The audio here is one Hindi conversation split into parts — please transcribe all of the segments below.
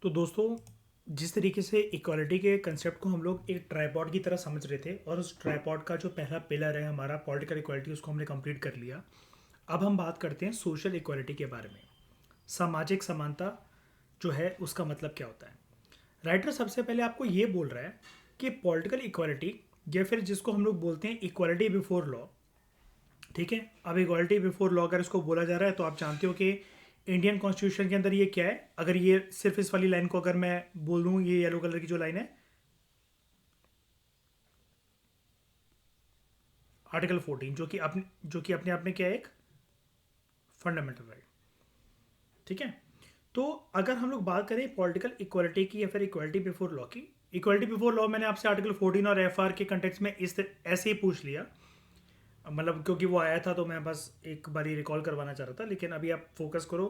तो दोस्तों, जिस तरीके से इक्वालिटी के कंसेप्ट को हम लोग एक ट्राइपॉड की तरह समझ रहे थे और उस ट्राइपॉड का जो पहला पिलर है हमारा पॉलिटिकल इक्वालिटी, उसको हमने कंप्लीट कर लिया। अब हम बात करते हैं सोशल इक्वालिटी के बारे में। सामाजिक समानता जो है उसका मतलब क्या होता है। राइटर सबसे पहले आपको ये बोल रहा है कि पॉलिटिकल इक्वालिटी या फिर जिसको हम लोग बोलते हैं इक्वालिटी बिफोर लॉ। ठीक है, अब इक्वालिटी बिफोर लॉ अगर इसको बोला जा रहा है तो आप जानते हो कि इंडियन कॉन्स्टिट्यूशन के अंदर ये क्या है। अगर ये सिर्फ इस वाली लाइन को अगर मैं बोल दूँ, ये येलो कलर की जो लाइन है, आर्टिकल 14, जो कि अपने आप में क्या है, एक फंडामेंटल राइट। ठीक है, तो अगर हम लोग बात करें पॉलिटिकल इक्वालिटी की या फिर इक्वालिटी बिफोर लॉ की, इक्वालिटी बिफोर लॉ मैंने आपसे आर्टिकल 14 और एफआर के कंटेक्स्ट में ऐसे ही पूछ लिया। मतलब क्योंकि वो आया था तो मैं बस एक बारी रिकॉल करवाना चाह रहा था, लेकिन अभी आप फोकस करो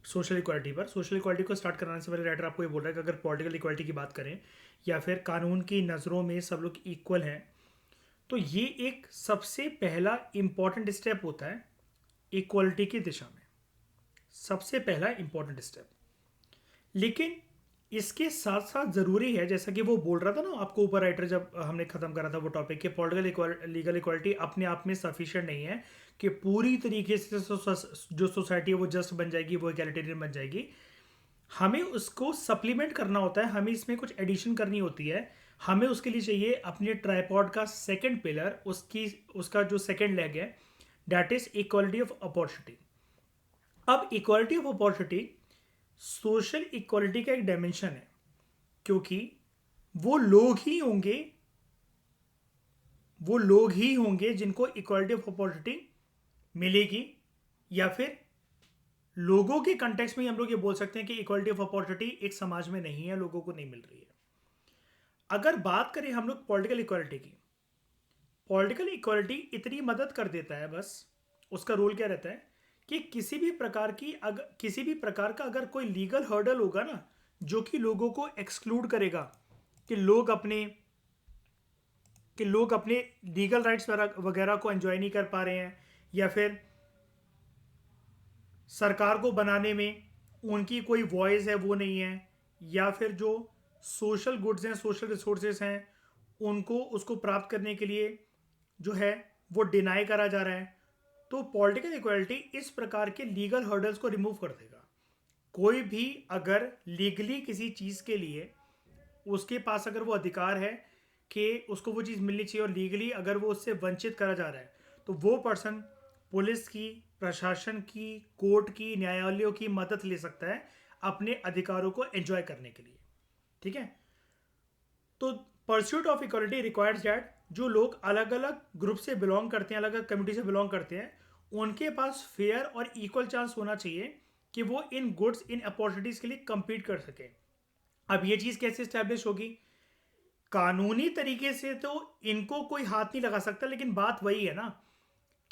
सोशल इक्वालिटी पर। सोशल इक्वालिटी को स्टार्ट कराने से पहले राइटर आपको ये बोल रहा है कि अगर पॉलिटिकल इक्वालिटी की बात करें या फिर कानून की नज़रों में सब लोग इक्वल हैं, तो ये एक सबसे पहला इंपॉर्टेंट स्टेप होता है इक्वालिटी की दिशा में। सबसे पहला इंपॉर्टेंट स्टेप। लेकिन इसके साथ साथ ज़रूरी है, जैसा कि वो बोल रहा था ना आपको ऊपर, राइटर जब हमने ख़त्म करा था वो टॉपिक, कि पॉलिटिकल लीगल इक्वालिटी अपने आप में सफिशिएंट नहीं है कि पूरी तरीके से जो सोसाइटी है वो जस्ट बन जाएगी, वो इक्वालिटेरियन बन जाएगी। हमें उसको सप्लीमेंट करना होता है, हमें इसमें कुछ एडिशन करनी होती है। हमें उसके लिए चाहिए अपने ट्राइपॉड का सेकंड पिलर, उसका जो सेकंड लेग है, that is equality of opportunity. अब equality of opportunity social equality का एक डायमेंशन है, क्योंकि वो लोग ही होंगे वो लोग ही होंगे जिनको इक्वालिटी ऑफ अपॉर्चुनिटी मिलेगी, या फिर लोगों के कंटेक्स्ट में हम लोग ये बोल सकते हैं कि इक्वालिटी ऑफ अपॉर्चुनिटी एक समाज में नहीं है, लोगों को नहीं मिल रही है। अगर बात करें हम लोग पॉलिटिकल इक्वालिटी की, पॉलिटिकल इक्वालिटी इतनी मदद कर देता है, बस उसका रूल क्या रहता है कि किसी भी प्रकार का अगर कोई लीगल हर्डल होगा ना, जो कि लोगों को एक्सक्लूड करेगा, कि लोग अपने लीगल राइट्स वगैरह को एंजॉय नहीं कर पा रहे हैं, या फिर सरकार को बनाने में उनकी कोई वॉइस है वो नहीं है, या फिर जो सोशल गुड्स हैं, सोशल रिसोर्सेज हैं, उनको उसको प्राप्त करने के लिए जो है वो डिनाई करा जा रहा है, तो पॉलिटिकल इक्वालिटी इस प्रकार के लीगल हर्डल्स को रिमूव कर देगा। कोई भी अगर लीगली किसी चीज़ के लिए उसके पास अगर वो अधिकार है कि उसको वो चीज़ मिलनी चाहिए, और लीगली अगर वो उससे वंचित करा जा रहा है, तो वो पर्सन पुलिस की, प्रशासन की, कोर्ट की, न्यायालयों की मदद ले सकता है अपने अधिकारों को एंजॉय करने के लिए। ठीक है, तो pursuit of equality requires that जो लोग अलग अलग ग्रुप से बिलोंग करते हैं, अलग अलग कम्युनिटी से बिलोंग करते हैं, उनके पास फेयर और इक्वल चांस होना चाहिए कि वो इन गुड्स, इन अपॉर्चुनिटीज के लिए compete कर सके। अब ये चीज़ कैसे स्टैब्लिश होगी? कानूनी तरीके से तो इनको कोई हाथ नहीं लगा सकता, लेकिन बात वही है ना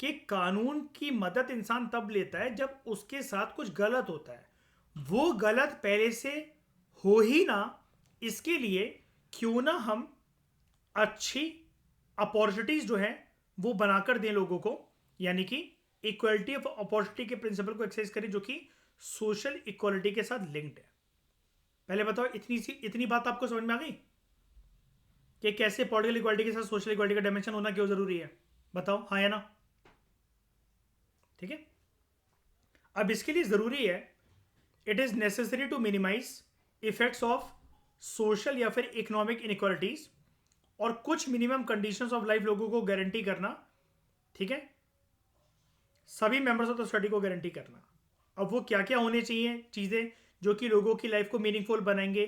कि कानून की मदद इंसान तब लेता है जब उसके साथ कुछ गलत होता है। वो गलत पहले से हो ही ना, इसके लिए क्यों ना हम अच्छी अपॉर्चुनिटीज जो है वो बनाकर दें लोगों को, यानी कि इक्वलिटी ऑफ अपॉर्चुनिटी के प्रिंसिपल को एक्सरसाइज करें, जो कि सोशल इक्वलिटी के साथ लिंक्ड है। पहले बताओ, इतनी बात आपको समझ में आ गई कि कैसे पॉलिटिकल इक्वालिटी के साथ सोशल इक्वालिटी का डायमेंशन होना क्यों जरूरी है? बताओ हाँ या ना। ठीक है, अब इसके लिए जरूरी है, it is necessary to minimize effects of social या फिर इकोनॉमिक इनइक्वालिटीज, और कुछ मिनिमम कंडीशंस ऑफ लाइफ लोगों को गारंटी करना। ठीक है, सभी मेंबर्स ऑफ द सोसाइटी को गारंटी करना। अब वो क्या क्या होने चाहिए चीज़ें जो कि लोगों की लाइफ को मीनिंगफुल बनाएंगे?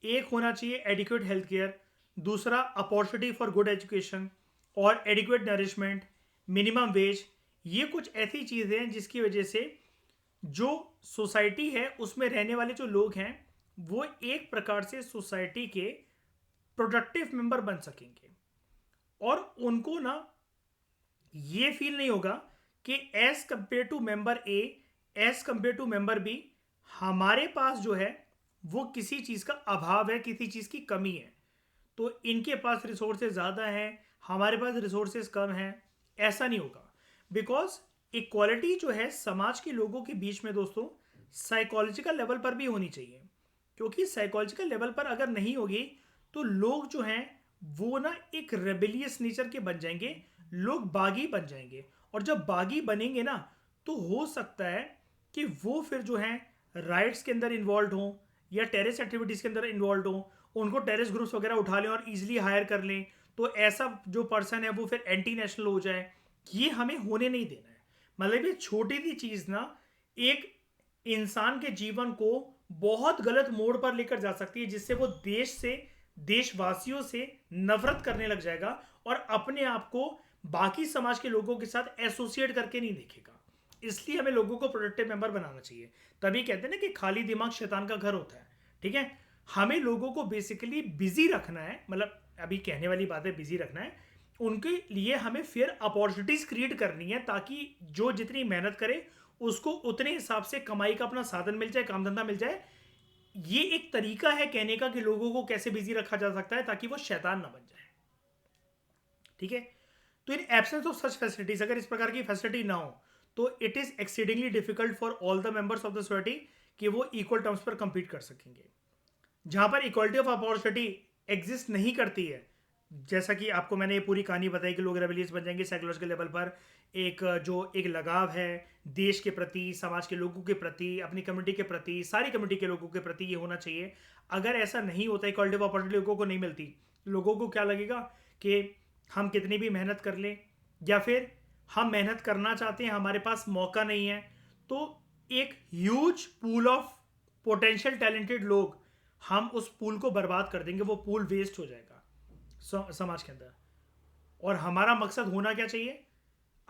एक होना चाहिए एडिक्वेट हेल्थ केयर, दूसरा अपॉर्चुनिटी फॉर गुड एजुकेशन, और एडिक्वेट नरिशमेंट, मिनिमम वेज। ये कुछ ऐसी चीज़ें हैं जिसकी वजह से जो सोसाइटी है उसमें रहने वाले जो लोग हैं वो एक प्रकार से सोसाइटी के प्रोडक्टिव मेंबर बन सकेंगे, और उनको ना ये फील नहीं होगा कि as compare to member A, as compare to member B, हमारे पास जो है वो किसी चीज़ का अभाव है, किसी चीज़ की कमी है। तो इनके पास रिसोर्सेज ज़्यादा हैं, हमारे पास रिसोर्सेज कम हैं, ऐसा नहीं होगा। बिकॉज इक्वालिटी जो है समाज के लोगों के बीच में दोस्तों साइकोलॉजिकल लेवल पर भी होनी चाहिए। क्योंकि साइकोलॉजिकल लेवल पर अगर नहीं होगी तो लोग जो हैं वो ना एक रेबेलियस नेचर के बन जाएंगे, लोग बागी बन जाएंगे। और जब बागी बनेंगे ना तो हो सकता है कि वो फिर जो है राइट्स के अंदर इन्वॉल्व हों या टेररिस्ट एक्टिविटीज़ के अंदर इन्वॉल्व हों, उनको टेररिस्ट ग्रुप्स वगैरह उठा लें और इजीली हायर कर लें, तो ऐसा जो पर्सन है वो फिर एंटी नेशनल हो जाए। ये हमें होने नहीं देना है। मतलब ये छोटी सी चीज़ ना एक इंसान के जीवन को बहुत गलत मोड़ पर लेकर जा सकती है, जिससे वो देश से, देशवासियों से नफरत करने लग जाएगा और अपने आप को बाकी समाज के लोगों के साथ एसोसिएट करके नहीं देखेगा। इसलिए हमें लोगों को प्रोडक्टिव मेंबर बनाना चाहिए। तभी कहते हैं ना कि खाली दिमाग शैतान का घर होता है। ठीक है, हमें लोगों को बेसिकली बिजी रखना है, मतलब अभी कहने वाली बात है बिजी रखना है। उनके लिए हमें फिर अपॉर्चुनिटीज क्रिएट करनी है ताकि जो जितनी मेहनत करे उसको उतने हिसाब से कमाई का अपना साधन मिल जाए, काम धंधा मिल जाए। ये एक तरीका है कहने का कि लोगों को कैसे बिजी रखा जा सकता है ताकि वो शैतान ना बन जाए। ठीक है, तो in absence of such facilities, अगर इस प्रकार की फैसिलिटी ना हो तो it is exceedingly difficult for all the members of the society कि वो इक्वल टर्म्स पर कंपीट कर सकेंगे। जहां पर इक्वालिटी ऑफ अपॉर्चुनिटी एग्जिस्ट नहीं करती है, जैसा कि आपको मैंने ये पूरी कहानी बताई कि लोग रेबेलियस बन जाएंगे साइकोलॉजिकल लेवल पर, एक जो एक लगाव है देश के प्रति, समाज के लोगों के प्रति, अपनी कम्युनिटी के प्रति, सारी कम्युनिटी के लोगों के प्रति ये होना चाहिए। अगर ऐसा नहीं होता, इक्वालिटी ऑफ अपॉर्चुनिटी लोगों को नहीं मिलती, लोगों को क्या लगेगा कि हम कितनी भी मेहनत कर लें या फिर हम मेहनत करना चाहते हैं हमारे पास मौका नहीं है, तो एक huge pool of potential talented लोग, हम उस पूल को बर्बाद कर देंगे, वो पूल वेस्ट हो जाएगा समाज के अंदर। और हमारा मकसद होना क्या चाहिए,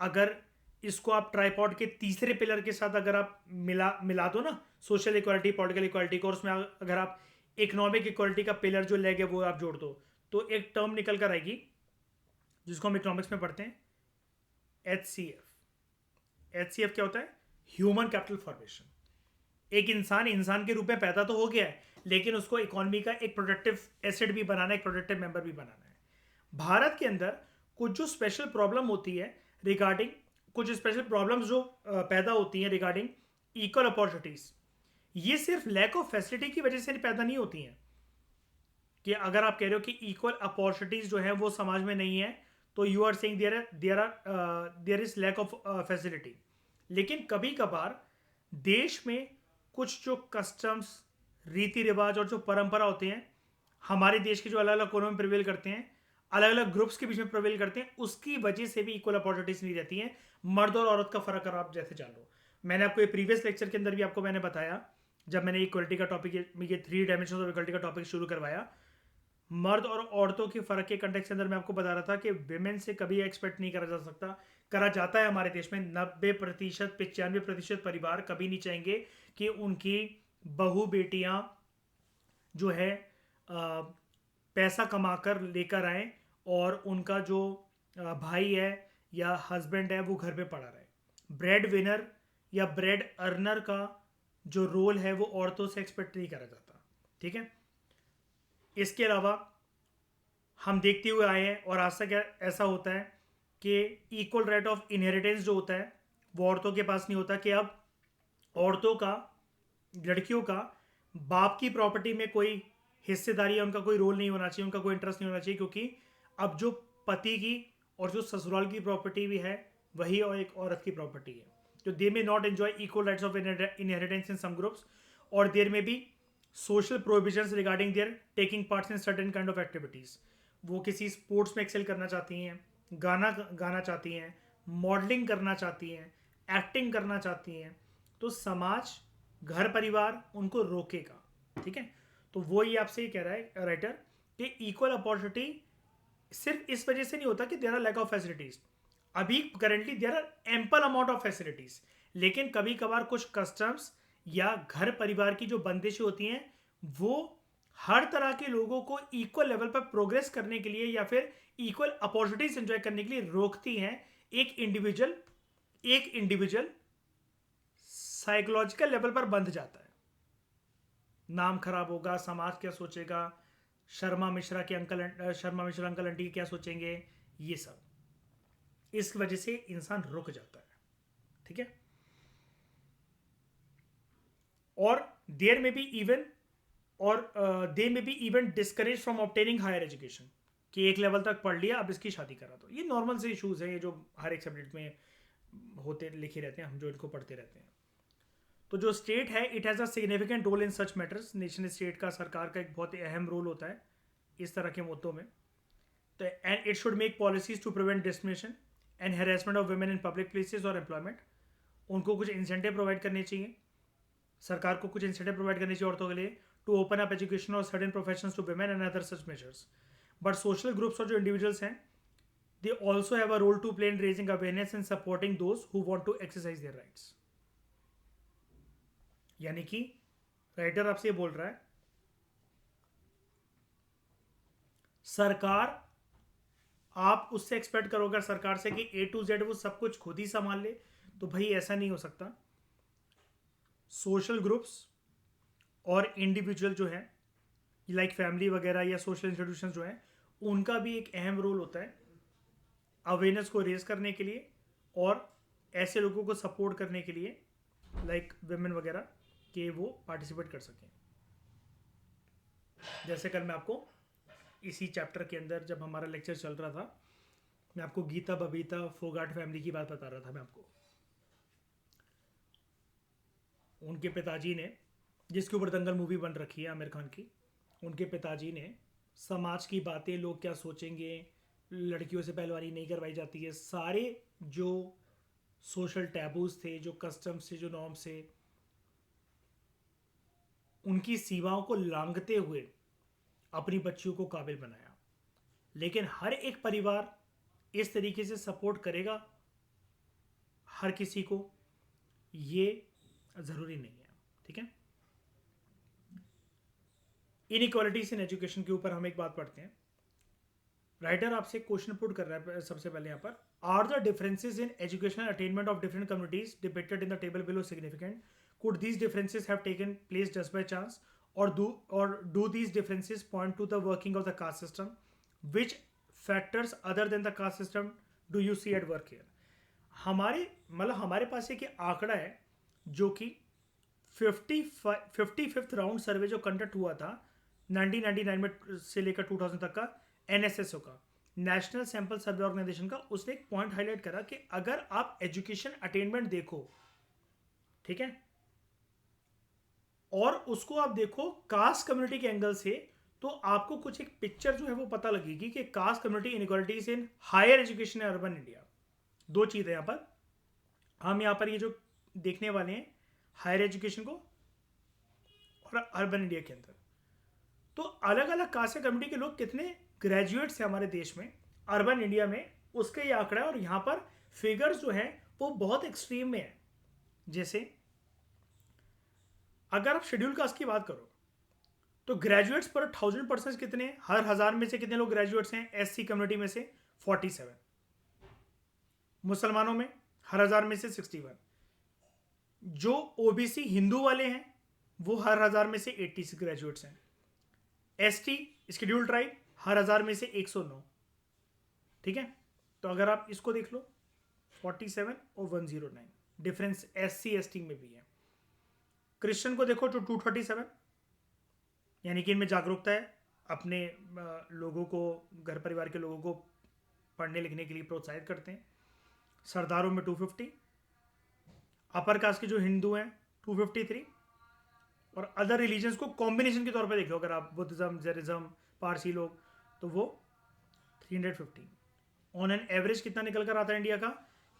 अगर इसको आप ट्राइपॉड के तीसरे पिलर के साथ अगर आप मिला दो ना, सोशल इक्वालिटी, पॉलिटिकल इक्वालिटी को, और उसमें अगर आप इकोनॉमिक इक्वालिटी का पिलर जो लेग है वो आप जोड़ दो, तो एक टर्म निकल कर आएगी जिसको हम इकोनॉमिक्स में पढ़ते हैं, HCF। HCF क्या होता है? Human capital formation. एक इंसान के रूप में पैदा तो हो गया है, लेकिन उसको इकोनॉमी का एक प्रोडक्टिव एसेट भी बनाना है, एक प्रोडक्टिव मेंबर भी बनाना है। भारत के अंदर कुछ जो स्पेशल प्रॉब्लम होती है रिगार्डिंग, कुछ स्पेशल प्रॉब्लम्स जो पैदा होती हैं रिगार्डिंग इक्वल अपॉर्चुनिटीज, ये सिर्फ लैक ऑफ फैसिलिटी की वजह से पैदा नहीं होती हैं। कि अगर आप कह रहे हो कि इक्वल अपॉर्चुनिटीज जो है वो समाज में नहीं है, तो you are saying there is lack of facility. लेकिन कभी कभार देश में कुछ जो कस्टम्स, रीति रिवाज और जो परंपरा होते हैं हमारे देश के, जो अलग अलग कोनों में प्रिवेल करते हैं, अलग अलग ग्रुप्स के बीच में प्रिवेल करते हैं, उसकी वजह से भी इक्वल अपॉर्चुनिटीज नहीं रहती हैं। मर्द और औरत का फर्क अगर आप जैसे जान लो, मैंने आपको ये प्रीवियस लेक्चर के अंदर भी आपको मैंने बताया, जब मैंने इक्वलिटी का टॉपिक, ये 3 डायमेंशन ऑफ इक्वलिटी का टॉपिक शुरू करवाया, मर्द और औरतों के फर्क के कंटेक्स्ट के अंदर मैं आपको बता रहा था कि विमेन से कभी एक्सपेक्ट नहीं करा जा सकता, करा जाता है हमारे देश में। 90%, 95% परिवार कभी नहीं चाहेंगे कि उनकी बहू बेटियां जो है पैसा कमाकर लेकर आए और उनका जो भाई है या हस्बैंड है वो घर पे पड़ा रहे। ब्रेड विनर या ब्रेड अर्नर का जो रोल है वो औरतों से एक्सपेक्ट नहीं करा जाता। ठीक है, इसके अलावा हम देखते हुए आए हैं और आज तक ऐसा होता है कि इक्वल राइट ऑफ इनहेरिटेंस जो होता है वो औरतों के पास नहीं होता, कि अब औरतों का, लड़कियों का बाप की प्रॉपर्टी में कोई हिस्सेदारी या उनका कोई रोल नहीं होना चाहिए, उनका कोई इंटरेस्ट नहीं होना चाहिए, क्योंकि अब जो पति की और जो ससुराल की प्रॉपर्टी भी है वही और एक औरत की प्रॉपर्टी है। तो they may not enjoy equal rights of inheritance in some groups, और देयर में भी social provisions regarding their taking parts in certain kind of activities. वो किसी स्पोर्ट्स में एक्सेल करना चाहती हैं, गाना गाना चाहती हैं, मॉडलिंग करना चाहती हैं, एक्टिंग करना चाहती हैं, तो समाज, घर परिवार उनको रोकेगा। ठीक है, तो वो ही आपसे ये कह रहा है राइटर कि इक्वल अपॉर्चुनिटी सिर्फ इस वजह से नहीं होता कि there are lack of facilities. अभी currently there are ample amount of facilities, लेकिन कभी कभार कुछ कस्टम्स या घर परिवार की जो बंदिशें होती हैं वो हर तरह के लोगों को इक्वल लेवल पर प्रोग्रेस करने के लिए या फिर इक्वल अपॉर्चुनिटीज एंजॉय करने के लिए रोकती हैं। एक इंडिविजुअल साइकोलॉजिकल लेवल पर बंध जाता है, नाम खराब होगा, समाज क्या सोचेगा, शर्मा मिश्रा अंकल आंटी क्या सोचेंगे, ये सब इस वजह से इंसान रुक जाता है। ठीक है, और देयर में बी इवन और they may be even discourage from obtaining higher education, कि एक लेवल तक पढ़ लिया अब इसकी शादी करा दो। ये नॉर्मल से इशूज़ हैं, ये जो हर एक सब्जेक्ट में होते लिखे रहते हैं, हम जो इनको पढ़ते रहते हैं। तो जो स्टेट है, it has a significant role in such matters. Nation state का, सरकार का एक बहुत ही अहम रोल होता है इस तरह के मुद्दों में। तो and it should make policies to prevent discrimination and harassment of women in public places और एम्प्लॉयमेंट। उनको कुछ इंसेंटिव प्रोवाइड करने चाहिए, सरकार को कुछ इंसेंटिव प्रोवाइड करनी चाहिए औरतों के लिए, टू ओपन अप एजुकेशन और certain professions to women and other such measures. But social groups और जो इंडिविजुअल्स हैं, they also have a role to play in raising awareness and supporting those who want to exercise their rights। यानी कि राइटर आपसे बोल रहा है, सरकार, आप उससे एक्सपेक्ट करो अगर सरकार से कि A to Z वो सब कुछ खुद ही संभाल ले, तो भाई ऐसा नहीं हो सकता। सोशल ग्रुप्स और इंडिविजुअल जो है, लाइक फैमिली वगैरह या सोशल इंस्टीट्यूशन जो है, उनका भी एक अहम रोल होता है अवेयरनेस को रेज करने के लिए और ऐसे लोगों को सपोर्ट करने के लिए, लाइक विमेन वगैरह, कि वो पार्टिसिपेट कर सकें। जैसे कल मैं आपको इसी चैप्टर के अंदर जब हमारा लेक्चर चल रहा था, मैं आपको गीता बबीता फोगाट फैमिली की बात बता रहा था। मैं आपको उनके पिताजी ने, जिसके ऊपर दंगल मूवी बन रखी है आमिर खान की, उनके पिताजी ने समाज की बातें, लोग क्या सोचेंगे, लड़कियों से पहलवानी नहीं करवाई जाती है, सारे जो सोशल टैबूज थे, जो कस्टम्स थे, जो नॉर्म्स थे, उनकी सीमाओं को लांघते हुए अपनी बच्चियों को काबिल बनाया। लेकिन हर एक परिवार इस तरीके से सपोर्ट करेगा हर किसी को, ये ज़रूरी नहीं है। ठीक है, इनइक्वालिटीज इन एजुकेशन के ऊपर हम एक बात पढ़ते हैं। राइटर आपसे क्वेश्चन पुट कर रहा है सबसे पहले यहाँ पर, are the differences in educational attainment of different communities depicted in the table below significant? Could these differences have taken place just by chance, और do these differences point to the working of the caste system? Which factors other than the caste system do you see at work here? हमारे पास एक आंकड़ा है जो कि 55th राउंड सर्वे जो कंडक्ट हुआ था 1999 में से लेकर 2000 तक का, एनएसएसओ का, नेशनल सैंपल सर्वे ऑर्गेनाइजेशन का, उसने एक पॉइंट हाईलाइट करा कि अगर आप एजुकेशन अटेनमेंट देखो, ठीक है, और उसको आप देखो कास्ट कम्युनिटी के एंगल से, तो आपको कुछ एक पिक्चर जो है वो पता लगेगी कि caste community inequalities in higher education in urban India. दो चीज़ है यहाँ पर, हम यहाँ पर ये जो देखने वाले हैं हायर एजुकेशन को और अर्बन इंडिया के अंदर, तो अलग अलग कास्ट कम्युनिटी के लोग कितने ग्रेजुएट्स हैं हमारे देश में, अर्बन इंडिया में, उसका ये आंकड़ा है। और यहाँ पर फिगर्स जो हैं वो बहुत एक्सट्रीम में है। जैसे अगर आप शेड्यूल कास्ट की बात करो तो ग्रेजुएट्स पर 1000% कितने, हर 1000 में से कितने लोग ग्रेजुएट्स हैं? एससी कम्युनिटी में से 47, मुसलमानों में हर 1000 में से 61, जो ओबीसी हिंदू वाले हैं वो हर 1000 में से 86 ग्रेजुएट्स हैं, एसटी शेड्यूल ट्राइब हर 1000 में से 109। ठीक है, तो अगर आप इसको देख लो 47 और 109 डिफरेंस एससी एसटी में भी है। क्रिश्चियन को देखो तो 237, यानी कि इनमें जागरूकता है, अपने लोगों को, घर परिवार के लोगों को पढ़ने लिखने के लिए प्रोत्साहित करते हैं। सरदारों में 250, अपर कास्ट के जो हिंदू हैं 253, और अदर रिलीजन्स को कॉम्बिनेशन के तौर पे देखो अगर आप, बुद्धिज्म, जैनिज्म, पारसी लोग, तो वो 315। ऑन एन एवरेज कितना निकल कर आता है इंडिया का,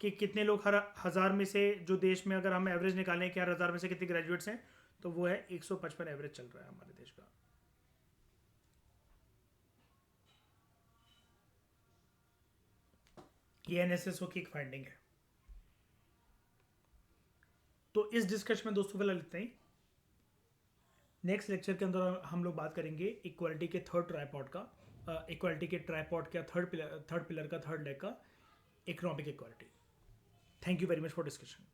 कि कितने लोग हर 1000 में से, जो देश में अगर हम एवरेज निकालें कि हर 1000 में से कितने ग्रेजुएट्स हैं, तो वो है 155 एवरेज चल रहा है हमारे देश का। ये एनएसएसओ की एक फाइंडिंग है। तो इस डिस्कशन में दोस्तों फिलहाल इतना ही। नेक्स्ट लेक्चर के अंदर हम लोग बात करेंगे इक्वालिटी के थर्ड ट्राइपॉड का, इक्वालिटी के ट्राइपॉड का थर्ड पिलर का थर्ड लेग का, economic equality. Thank you very much for discussion.